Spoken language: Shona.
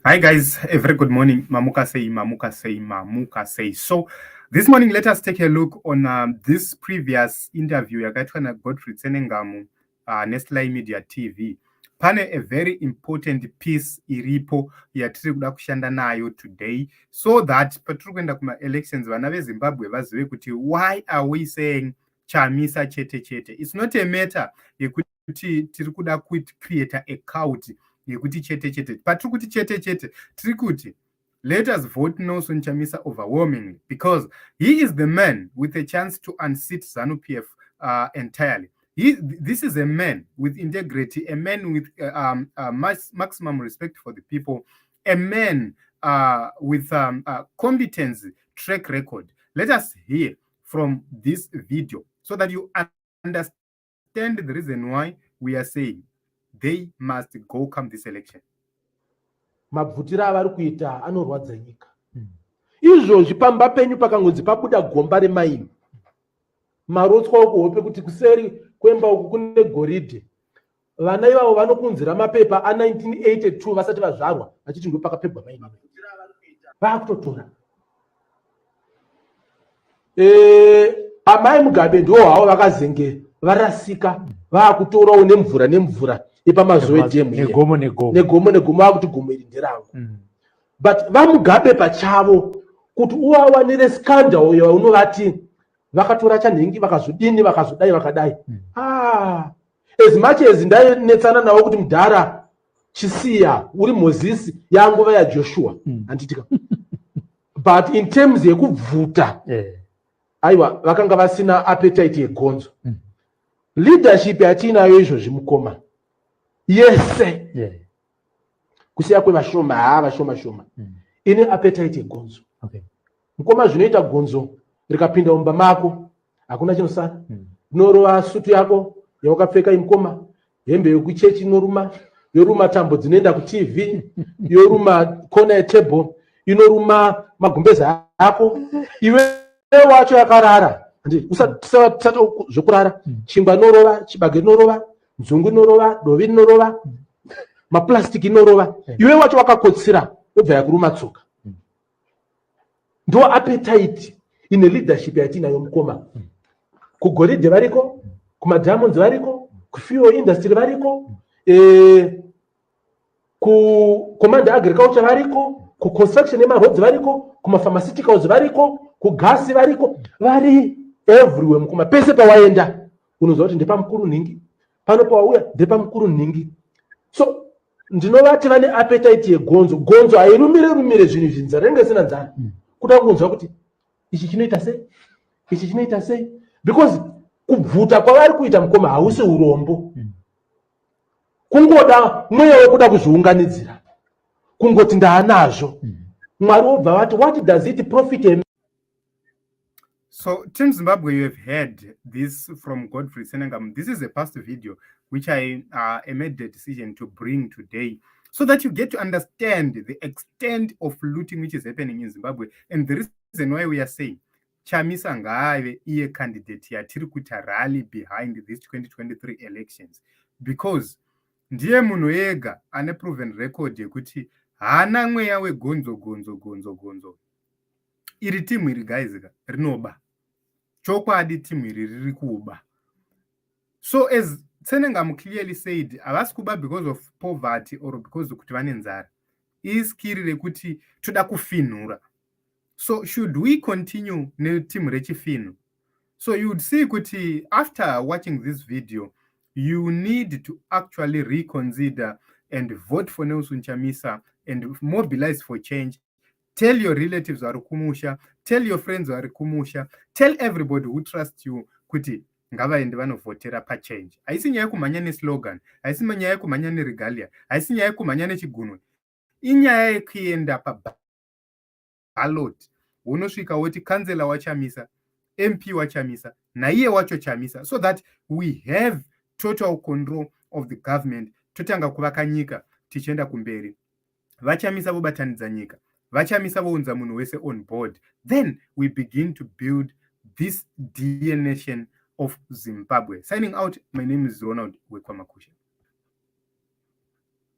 Hi guys, a very good morning. Mamuka say. So this morning, let us take a look on this previous interview yakaitwa Godfrey Tsenengamu, Nestle Media TV. Pane a very important piece iripo yatiri kuda kushanda nayo today, so that patiri kuenda kuma elections vana veZimbabwe vazive kuti why are we saying Chamisa chete chete. It's not a matter yekuti tiri kuda create a cult yekuti chete chete, patiri kuti chete chete tiri kuti let us vote Nelson Chamisa overwhelmingly, because he is the man with a chance to unseat ZANU PF entirely. This is a man with integrity, a man with maximum respect for the people, a man with competence, track record. Let us hear from this video so that you understand the reason why we are saying they must go come this election. Mabvutira avari kuita anorwadza nyika. Izvozvi pamba penyu pakangonzi pabuda gomba remaini. Marotswa okuhope kuti kuseri kwemba uku kune goridhe. Vana ivavo vanokunzira mapepa a1982 vasati vazvarwa vachiti ndo pakapebwa maini. Vakutotora. Amai Mugabe ndiwo havo vakazenge varasika vakutorawo nemvura ipamazoe demu negomo vakuti gomo iri nderangu. But vaMugabe pachavo kuti uvawanire scandal yaunovati vakatora chanhengi vakazodini vakazodai vakadai. As much as ndainetsana nawo kuti mudhara chisiya uri Mozisi yanguva yaJoshua anditika. But in terms yekubvuta aiwa vakanga vasina appetite yegonzo. Leadership yatinayo izvozvi mukoma yese kusiya kwevashoma ine appetite yegonzo. Mukoma zvinoita gonzo rikapinda mumba mako hakuna chinosara. Rinorova sutu yako yawakapfeka imukoma, hembe yekuchechi inoruma, yoruma tambo dzinoenda kuTV, yoruma kona yetable, inoruma magumbeza ako, iwe wacho yakarara. Usati zvokurara, chingwa norova, chibage norova, nzungu norova, dovi norova, maplastiki norova, iwe wacho wakakotsira yobva yakuruma tsoka. Ndo appetite ine leadership yatinayo mukoma. Kugoridhe variko, kumadiamonds variko, kufuel industry variko, kucommand agriculture variko, kuconstruction yemaroads variko, kumapharmaceuticals variko, kugasi variko, vari everywhere mukoma. Pese pawaenda unoziva kuti ndepamukuru nhingi, pano pawauya ndepamukuru nhingi. So ndinovati vane appetite yegonzo. Gonzo hairumire zvinhu zvinzara renge sina nzara kuda kunzwa kuti ichi chinoita sei, because kubvuta kwavari kuita mukoma hausi urombo. Kungoda mweya wekuda kuzviunganidzira, kungoti ndaanazvo. Mwari wobva vati what does it profit him? So, Team Zimbabwe, you have heard this from Godfrey Tsenengamu. This is a past video which I made the decision to bring today, so that you get to understand the extent of looting which is happening in Zimbabwe, and the reason why we are saying Chamisa ngaave iye candidate yatiri kuita rally behind these 2023 elections, because ndiye munhu ega ane proven record yekuti hana mweya wegonzo. Iri timu iri guys rinoba. Chokwadi timu iri riri kuba. So as Tsenengamu clearly said, havasi kuba because of poverty or because kuti vane nzara. Iskiri rekuti toda kufinhura. So should we continue ne-team rechifino? So you would see kuti after watching this video, you need to actually reconsider and vote for Nelson Chamisa and mobilize for change. Tell your relatives varikumusha, tell your friends varikumusha, tell everybody who trusts you kuti ngavaende vanovhotera pachange. Haisi nyaya yekumhanya neslogan, haisi nyaya yekumhanya neregalia, haisi nyaya yekumhanya nechigunwe. Inyaya yekuenda paballot. Unosvika woti kansela wachamisa, MP wachamisa, naiye wacho chamisa, so that we have total control of the government. Totanga kuvaka nyika tichienda kumberi. Vachamisa vobatanidza nyika, vachamisa vounza munhu wese on board. Then we begin to build this dear nation of Zimbabwe. Signing out, my name is Ronald Wekwamakusha.